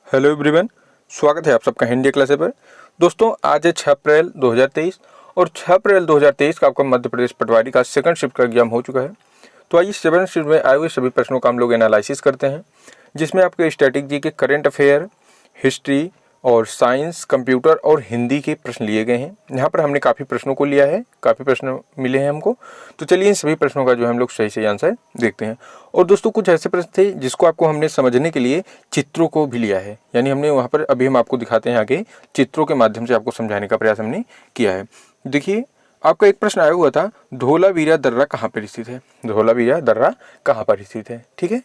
Hello everyone, स्वागत है आप सबका हिंदी क्लास पर। दोस्तों, आज है 6 अप्रैल 2023 और 6 अप्रैल 2023 का आपका मध्य प्रदेश पटवारी का सेकंड शिफ्ट का एग्जाम हो चुका है। तो आइए सेकंड शिफ्ट में आए हुए सभी प्रश्नों का हम लोग एनालिसिस करते हैं, जिसमें आपके स्टैटिक जी के करंट अफेयर, हिस्ट्री और साइंस, कंप्यूटर और हिंदी के प्रश्न लिए गए हैं। यहाँ पर हमने काफ़ी प्रश्नों को लिया है, काफ़ी प्रश्न मिले हैं हमको। तो चलिए इन सभी प्रश्नों का जो है हम लोग सही आंसर देखते हैं। और दोस्तों, कुछ ऐसे प्रश्न थे जिसको आपको हमने समझने के लिए चित्रों को भी लिया है, यानी हमने वहाँ पर अभी हम आपको दिखाते हैं आगे, चित्रों के माध्यम से आपको समझाने का प्रयास हमने किया है। देखिए, आपका एक प्रश्न आया हुआ था, धौलावीरा दर्रा कहाँ पर स्थित है। धौलावीरा दर्रा कहाँ पर स्थित है, ठीक है।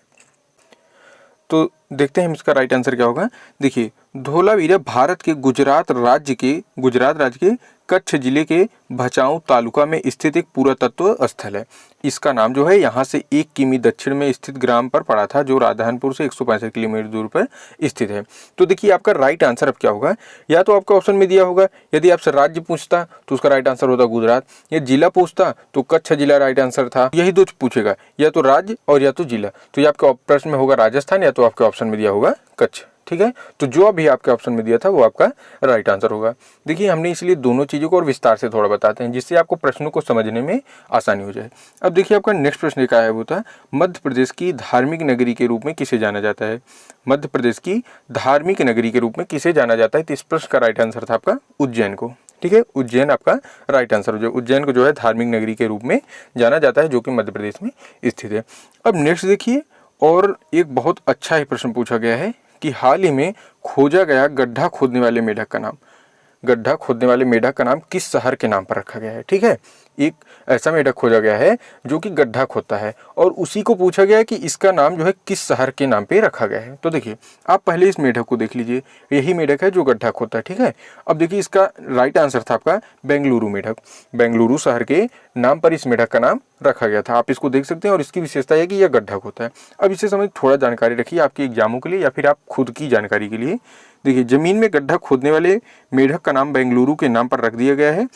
तो देखते हैं हम इसका राइट आंसर क्या होगा। देखिए, धौलावीरा भारत के गुजरात राज्य के कच्छ जिले के भचाऊ तालुका में स्थित एक पुरातत्व स्थल है। इसका नाम जो है यहाँ से 1 किमी दक्षिण में स्थित ग्राम पर पड़ा था, जो राधानपुर से 165 किलोमीटर दूर पर स्थित है। तो देखिए, आपका राइट आंसर अब क्या होगा। या तो आपका ऑप्शन में दिया होगा, यदि आपसे राज्य पूछता तो उसका राइट आंसर होता गुजरात, या जिला पूछता तो कच्छ जिला राइट आंसर था। यही दो पूछेगा, या तो राज्य और या तो जिला। तो ये आपके प्रश्न में होगा राजस्थान, या तो आपके ऑप्शन में दिया होगा कच्छ, ठीक है। तो जो अभी आपके ऑप्शन में दिया था वो आपका राइट आंसर होगा। देखिए, हमने इसलिए दोनों चीज़ों को और विस्तार से थोड़ा बताते हैं, जिससे आपको प्रश्नों को समझने में आसानी हो जाए। अब देखिए, आपका नेक्स्ट प्रश्न क्या है, वो था मध्य प्रदेश की धार्मिक नगरी के रूप में किसे जाना जाता है। मध्य प्रदेश की धार्मिक नगरी के रूप में किसे जाना जाता है। तो इस प्रश्न का राइट आंसर था आपका उज्जैन को, ठीक है। उज्जैन आपका राइट आंसर हो जाए। उज्जैन को जो है धार्मिक नगरी के रूप में जाना जाता है, जो कि मध्य प्रदेश में स्थित है। अब नेक्स्ट देखिए, और एक बहुत अच्छा ही प्रश्न पूछा गया है कि हाल ही में खोजा गया गड्ढा खोदने वाले मेढक का नाम किस शहर के नाम पर रखा गया है, ठीक है। एक ऐसा मेढक खोजा गया है जो कि गड्ढा खोदता है, और उसी को पूछा गया है कि इसका नाम जो है किस शहर के नाम पे रखा गया है। तो देखिए, आप पहले इस मेढक को देख लीजिए, यही मेढक है जो गड्ढा खोदता है, ठीक है। अब देखिए, इसका राइट आंसर था आपका बेंगलुरु मेढक। बेंगलुरु शहर के नाम पर इस मेढक का नाम रखा गया था। आप इसको देख सकते हैं, और इसकी विशेषता है कि यह गड्ढा खोदता है। अब इसे समझ थोड़ा जानकारी रखिए आपके एग्जामों के लिए, या फिर आप खुद की जानकारी के लिए। देखिए, जमीन में गड्ढा खोदने वाले मेढक का नाम बेंगलुरु के नाम पर रख दिया गया है।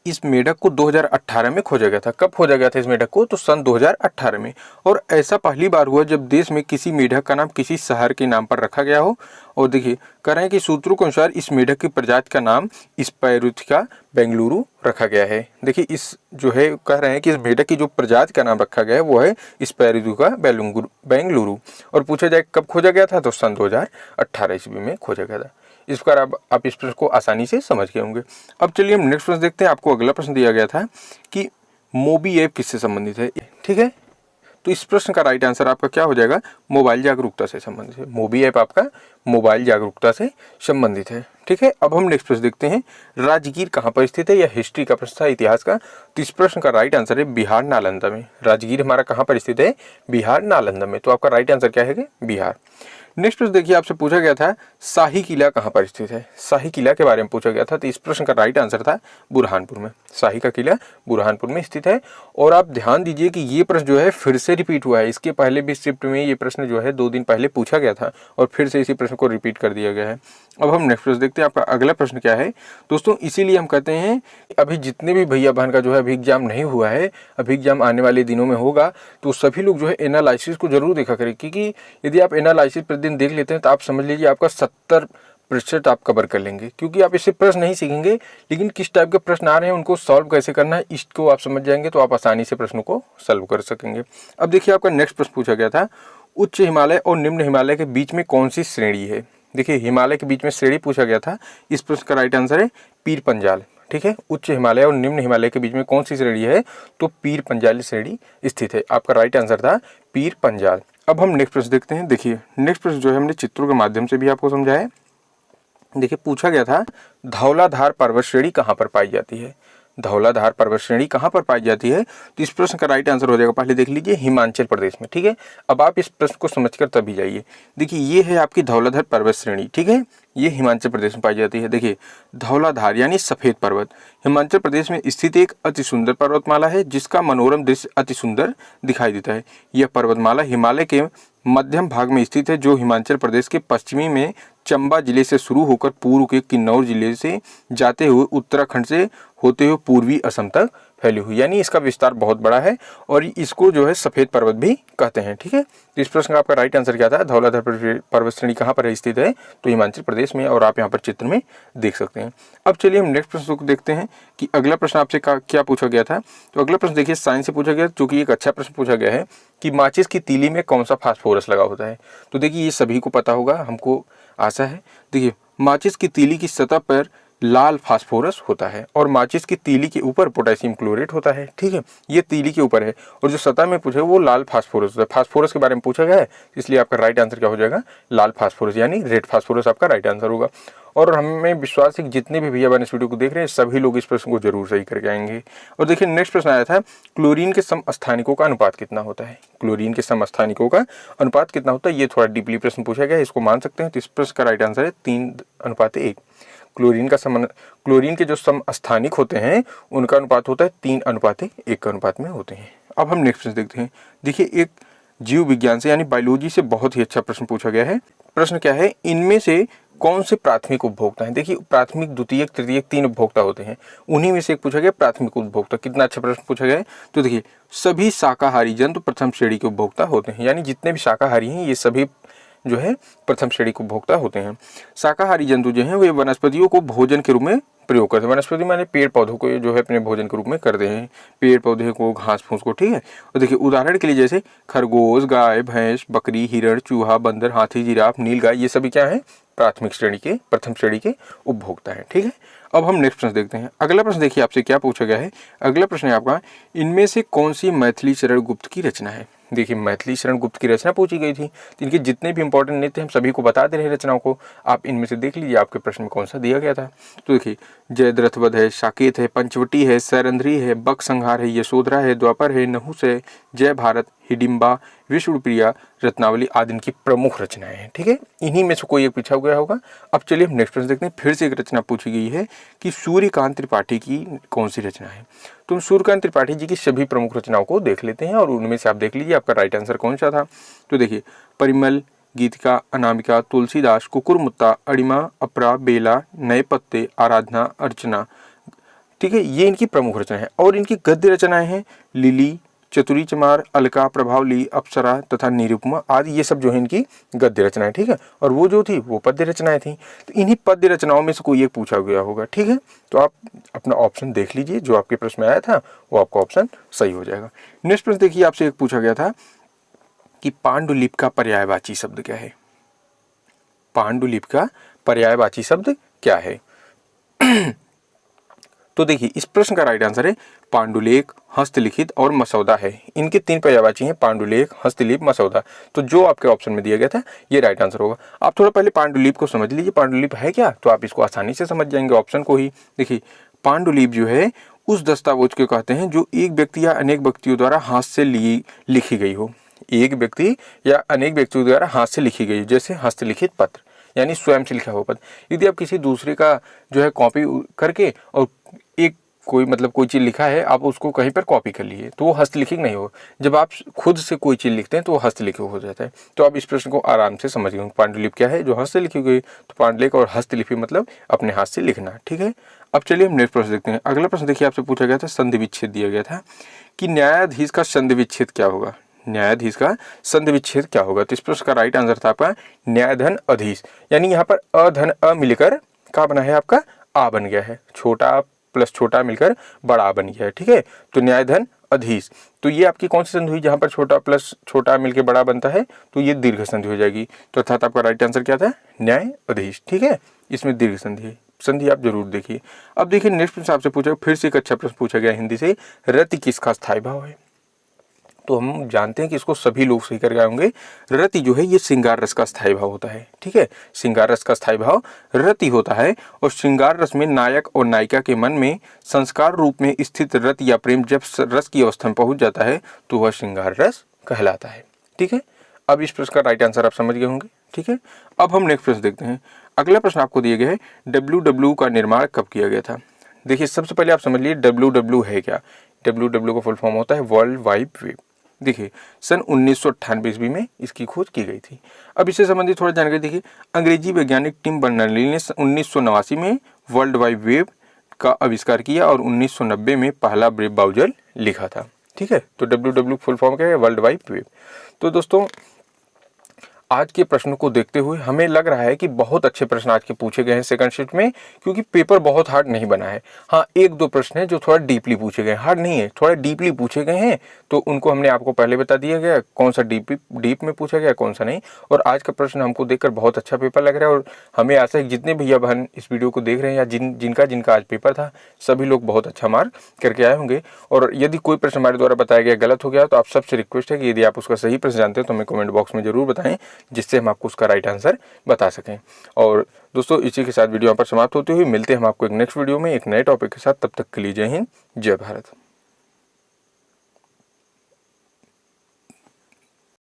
इस मेढक को 2018 में खोजा गया था। कब खोजा गया था इस मेढक को? तो सन 2018 में। और ऐसा पहली बार हुआ जब देश में किसी मेढक का नाम किसी शहर के नाम पर रखा गया हो। और देखिए, कह रहे हैं कि सूत्रों के अनुसार इस मेढक की प्रजाति का नाम स्पैरुथिका बेंगलुरु रखा गया है। देखिए, इस जो है कह रहे हैं कि इस मेढक की जो प्रजाति का नाम रखा गया है वो है स्पैरुथिका बेंगलुरु। और पूछा जाए कब खोजा गया था, तो सन 2018 ईस्वी में खोजा गया था। इस प्रकार अब आप इस प्रश्न को आसानी से समझ गए होंगे। अब चलिए हम नेक्स्ट प्रश्न देखते हैं। आपको अगला प्रश्न दिया गया था कि मोबी ऐप किससे संबंधित है, ठीक है। तो इस प्रश्न का राइट आंसर आपका क्या हो जाएगा? मोबाइल जागरूकता से संबंधित है। मोबी ऐप आपका मोबाइल जागरूकता से संबंधित है, ठीक है। अब हम नेक्स्ट प्रश्न देखते हैं, राजगीर कहाँ पर स्थित है। यह हिस्ट्री का प्रश्न था, इतिहास का। तो इस प्रश्न का राइट आंसर है बिहार नालंदा में। राजगीर हमारा कहाँ पर स्थित है? बिहार नालंदा में। तो आपका राइट आंसर क्या है? बिहार। नेक्स्ट प्रश्न देखिए, आपसे पूछा गया था शाही किला कहाँ पर स्थित है। शाही किला के बारे में पूछा गया था। तो इस प्रश्न का राइट आंसर था बुरहानपुर में। शाही का किला बुरहानपुर में स्थित है। और आप ध्यान दीजिए कि ये प्रश्न जो है फिर से रिपीट हुआ है। इसके पहले भी शिफ्ट में ये प्रश्न जो है 2 दिन पहले पूछा गया था, और फिर से इसी प्रश्न को रिपीट कर दिया गया है। अब हम नेक्स्ट प्रश्न देखते हैं। आपका अगला प्रश्न क्या है दोस्तों? इसीलिए हम कहते हैं अभी जितने भी भैया बहन का जो है अभी एग्जाम नहीं हुआ है, अभी एग्जाम आने वाले दिनों में होगा, तो सभी लोग जो है एनालिसिस को जरूर देखा करें। क्योंकि यदि आप एनालिसिस प्रतिदिन देख लेते हैं तो आप समझ लीजिए आपका 70% आप कवर कर लेंगे। क्योंकि आप इससे प्रश्न नहीं सीखेंगे, लेकिन किस टाइप के प्रश्न आ रहे हैं उनको सॉल्व कैसे करना है इसको आप समझ जाएंगे, तो आप आसानी से प्रश्नों को सॉल्व कर सकेंगे। अब देखिए, आपका नेक्स्ट प्रश्न पूछा गया था, उच्च हिमालय और निम्न हिमालय के बीच में कौन सी श्रेणी है। देखिए, हिमालय के बीच में श्रेणी पूछा गया था। इस प्रश्न का राइट आंसर है पीर पंजाल, ठीक है। उच्च हिमालय और निम्न हिमालय के बीच में कौन सी श्रेणी है? तो पीर पंजाल श्रेणी स्थित है। आपका राइट आंसर था पीर पंजाल। अब हम नेक्स्ट प्रश्न देखते हैं। देखिए, नेक्स्ट प्रश्न जो है हमने चित्रों के माध्यम से भी आपको समझाया। देखिए, पूछा गया था धौलाधार पर्वत श्रेणी कहाँ पर पाई जाती है। धौलाधार पर्वत श्रेणी कहाँ पर पाई जाती है? तो इस प्रश्न का राइट आंसर हो जाएगा, पहले देख लीजिए, हिमाचल प्रदेश में, ठीक है। अब आप इस प्रश्न को समझकर तभी जाइए। देखिए, ये है आपकी धौलाधार पर्वत श्रेणी, ठीक है। ये हिमाचल प्रदेश में पाई जाती है। देखिए, धौलाधार यानी सफेद पर्वत हिमाचल प्रदेश में स्थित एक अति सुंदर पर्वतमाला है, जिसका मनोरम दृश्य अति सुंदर दिखाई देता है। यह पर्वतमाला हिमालय के मध्यम भाग में स्थित है, जो हिमाचल प्रदेश के पश्चिमी में चंबा जिले से शुरू होकर पूर्व के किन्नौर जिले से जाते हुए उत्तराखंड से होते हुए पूर्वी असम तक फैली हुई, यानी इसका विस्तार बहुत बड़ा है और इसको जो है सफ़ेद पर्वत भी कहते हैं। ठीक है, तो इस प्रश्न का आपका राइट आंसर क्या था? धौलाधर पर्वत श्रेणी कहाँ पर स्थित है? तो हिमाचल प्रदेश में, और आप यहाँ पर चित्र में देख सकते हैं। अब चलिए हम नेक्स्ट प्रश्न को देखते हैं कि अगला प्रश्न आपसे क्या पूछा गया था। तो अगला प्रश्न देखिए साइंस से पूछा गया, जो कि एक अच्छा प्रश्न पूछा गया है कि माचिस की तीली में कौन सा फास्फोरस लगा होता है? तो देखिए ये सभी को पता होगा, हमको आशा है। देखिए माचिस की तीली की सतह पर लाल फास्फोरस होता है और माचिस की तीली के ऊपर पोटेशियम क्लोरेट होता है। ठीक है, ये तीली के ऊपर है और जो सतह में पूछा वो लाल फास्फोरस होता है। फास्फोरस के बारे में पूछा गया है, इसलिए आपका राइट आंसर क्या हो जाएगा? लाल फास्फोरस, यानी रेड फास्फोरस आपका राइट आंसर होगा। और हमें विश्वास है कि जितने भी भैया बहन इस वीडियो को देख रहे हैं सभी लोग इस प्रश्न को जरूर सही करके आएंगे। और देखिए नेक्स्ट प्रश्न आया था, क्लोरीन के समस्थानिकों का अनुपात कितना होता है? क्लोरीन के समस्थानिकों का अनुपात कितना होता है? ये थोड़ा डीपली प्रश्न पूछा गया है, इसको मान सकते हैं। तो इस प्रश्न का राइट आंसर है 3:1। क्लोरीन के जो समस्थानिक होते हैं उनका अनुपात होता है 3:1 अनुपात में होते हैं। अब हम नेक्स्ट प्रश्न देखते हैं। देखिए एक जीव विज्ञान से यानी बायोलॉजी से बहुत ही अच्छा प्रश्न पूछा गया है। प्रश्न क्या है? इनमें से कौन से प्राथमिक उपभोक्ता हैं? देखिए प्राथमिक, द्वितीयक, तृतीयक 3 उपभोक्ता होते हैं, उन्हीं में से एक पूछा गया प्राथमिक उपभोक्ता। कितना अच्छा प्रश्न पूछा गया है। तो देखिए सभी शाकाहारी जंतु प्रथम श्रेणी के उपभोक्ता होते हैं, यानी जितने भी शाकाहारी हैं ये सभी जो है प्रथम श्रेणी के उपभोक्ता होते हैं। शाकाहारी जंतु जो हैं वे वनस्पतियों को भोजन के रूप में प्रयोग करते हैं। वनस्पति माने पेड़ पौधों को जो है अपने भोजन के रूप में करते हैं, पेड़ पौधे को, घास फूस को। ठीक है, और देखिए उदाहरण के लिए जैसे खरगोश, गाय, भैंस, बकरी, हिरण, चूहा, बंदर, हाथी, जिराफ, नीलगाय, ये सभी क्या है? प्राथमिक श्रेणी के, प्रथम श्रेणी के उपभोक्ता है। ठीक है, अब हम नेक्स्ट प्रश्न देखते हैं। अगला प्रश्न देखिए आपसे क्या पूछा गया है। अगला प्रश्न है आपका, इनमें से कौन सी मैथिली शरण गुप्त की रचना है? देखिए मैथिली शरण गुप्त की रचना पूछी गई थी, तो इनके जितने भी इंपॉर्टेंट नहीं थे हम सभी को बता दे रहे हैं रचनाओं को। आप इनमें से देख लीजिए आपके प्रश्न में कौन सा दिया गया था। तो देखिए जयद्रथवध है, साकेत है, पंचवटी है, सैरंध्री है, बक संहार है, यशोधरा है, द्वापर है, नहुस है, जय भारत, हिडिंबा, विष्णुप्रिया, रत्नावली आदि इनकी प्रमुख रचनाएं हैं। ठीक है, इन्हीं में से कोई एक पूछा गया होगा। अब चलिए हम नेक्स्ट प्रश्न देखते हैं। फिर से एक रचना पूछी गई है कि सूर्यकांत त्रिपाठी की कौन सी रचना है? तो हम सूर्यकांत त्रिपाठी जी की सभी प्रमुख रचनाओं को देख लेते हैं और उनमें से आप देख लीजिए आपका राइट आंसर कौन सा था। तो देखिए परिमल, गीतिका, अनामिका, तुलसीदास, कुकुरमुत्ता, अड़िमा, अपरा, बेला, नए पत्ते, आराधना, अर्चना। ठीक है, ये इनकी प्रमुख रचना है। और इनकी गद्य रचनाएं हैं लिली, चतुरी चमार, अलका, प्रभावली, अप्सरा तथा निरुपमा आदि, ये सब जो है इनकी गद्य रचनाएं। ठीक है, और वो जो थी वो पद्य रचनाएं थी। तो इन्हीं पद्य रचनाओं में से कोई एक पूछा गया होगा। ठीक है, तो आप अपना ऑप्शन देख लीजिए, जो आपके प्रश्न में आया था वो आपका ऑप्शन सही हो जाएगा। नेक्स्ट प्रश्न देखिए आपसे एक पूछा गया था कि पांडुलिपि का पर्यायवाची शब्द क्या है? पांडुलिपि का पर्यायवाची शब्द क्या है? तो देखिए इस प्रश्न का राइट आंसर है पांडुलेख, हस्तलिखित और मसौदा है। इनके 3 पर्यायवाची हैं, पांडुलेख, हस्तलिपि, मसौदा। तो जो आपके ऑप्शन में दिया गया था ये राइट आंसर होगा। आप थोड़ा पहले पांडुलिपि को समझ लीजिए, पांडुलिपि है क्या, तो आप इसको आसानी से समझ जाएंगे ऑप्शन को ही। देखिए पांडुलिपि जो है उस दस्तावेज को कहते हैं जो एक व्यक्ति या अनेक व्यक्तियों द्वारा हाथ से लिखी गई हो। एक व्यक्ति या अनेक व्यक्तियों द्वारा हाथ से लिखी गई, जैसे हस्तलिखित पत्र, यानी स्वयं से लिखा हुआ पत्र। यदि आप किसी दूसरे का जो है कॉपी करके और एक कोई चीज़ लिखा है, आप उसको कहीं पर कॉपी कर लिए तो वो हस्तलिखित नहीं हो। जब आप खुद से कोई चीज़ लिखते हैं तो वो हस्तलिखित हो जाता है। तो आप इस प्रश्न को आराम से समझ गए। पांडुलिपि क्या है? जो हाथ से लिखी गई। तो पांडुलिपि और हस्तलिपि मतलब अपने हाथ से लिखना। ठीक है, अब चलिए हम नेक्स्ट प्रश्न देखते हैं। अगला प्रश्न देखिए आपसे पूछा गया था, संधि विच्छेद दिया गया था कि न्यायाधीश का संधि विच्छेद क्या होगा? न्यायाधीश का संधि विच्छेद क्या होगा? तो इस प्रश्न का राइट आंसर था आपका न्यायधन अधीश, यानी यहाँ पर अधन अ मिलकर क्या बना है? आपका आ बन गया है। छोटा प्लस छोटा मिलकर बड़ा बन गया है। ठीक है, तो न्यायधन अधीश। तो ये आपकी कौन सी संधि हुई जहां पर छोटा प्लस छोटा मिलकर बड़ा बनता है? तो ये दीर्घ संधि हो जाएगी। तो अर्थात आपका राइट आंसर क्या था? न्याय अधीश। ठीक है, इसमें दीर्घ संधि है। संधि आप जरूर देखिए। अब देखिए नेक्स्ट प्रश्न आपसे पूछा, फिर से एक अच्छा प्रश्न पूछा गया हिंदी से, रति किसका स्थायी भाव है? तो हम जानते हैं कि इसको सभी लोग सही कर गए होंगे। रति जो है ये श्रृंगार रस का स्थायी भाव होता है। ठीक है, श्रृंगार रस का स्थायी भाव रति होता है। और श्रृंगार रस में नायक और नायिका के मन में संस्कार रूप में स्थित रति या प्रेम जब रस की अवस्था में पहुंच जाता है तो वह श्रृंगार रस कहलाता है। ठीक है, अब इस प्रश्न का राइट आंसर आप समझ गए होंगे। ठीक है, अब हम नेक्स्ट प्रश्न देखते हैं। अगला प्रश्न आपको दिया गया है, WW का निर्माण कब किया गया था? देखिए सबसे पहले आप समझ लीजिए WW है क्या। WW का फुल फॉर्म होता है वर्ल्ड वाइड वेब। देखिए सन 1998 ईस्वी में इसकी खोज की गई थी। अब इससे संबंधित थोड़ा जानकारी देखिए। अंग्रेजी वैज्ञानिक टिम बर्नर्स-ली ने 1989 में वर्ल्ड वाइड वेब का आविष्कार किया और 1990 में पहला वेब ब्राउज़र लिखा था। ठीक है, तो www फुल फॉर्म क्या है? World wide web. तो दोस्तों आज के प्रश्न को देखते हुए हमें लग रहा है कि बहुत अच्छे प्रश्न आज के पूछे गए हैं सेकंड शिफ्ट में, क्योंकि पेपर बहुत हार्ड नहीं बना है। हाँ, एक दो प्रश्न है जो थोड़ा डीपली पूछे गए हैं, हार्ड नहीं है, थोड़ा डीपली पूछे गए हैं, तो उनको हमने आपको पहले बता दिया गया कौन सा डीप में पूछा गया, कौन सा नहीं। और आज का प्रश्न हमको देखकर बहुत अच्छा पेपर लग रहा है और हमें आशा है कि जितने भैया बहन इस वीडियो को देख रहे हैं या जिनका आज पेपर था, सभी लोग बहुत अच्छा मार्क करके आए होंगे। और यदि कोई प्रश्न हमारे द्वारा बताया गया गलत हो गया तो आप सबसे रिक्वेस्ट है कि यदि आप उसका सही प्रश्न जानते हैं तो हमें कमेंट बॉक्स में जरूर बताएं, जिससे हम आपको उसका राइट आंसर बता सकें। और दोस्तों इसी के साथ वीडियो यहाँ पर समाप्त होती हुई मिलते हैं हम आपको एक नेक्स्ट वीडियो में एक नए टॉपिक के साथ। तब तक के लिए जय हिंद, जय भारत।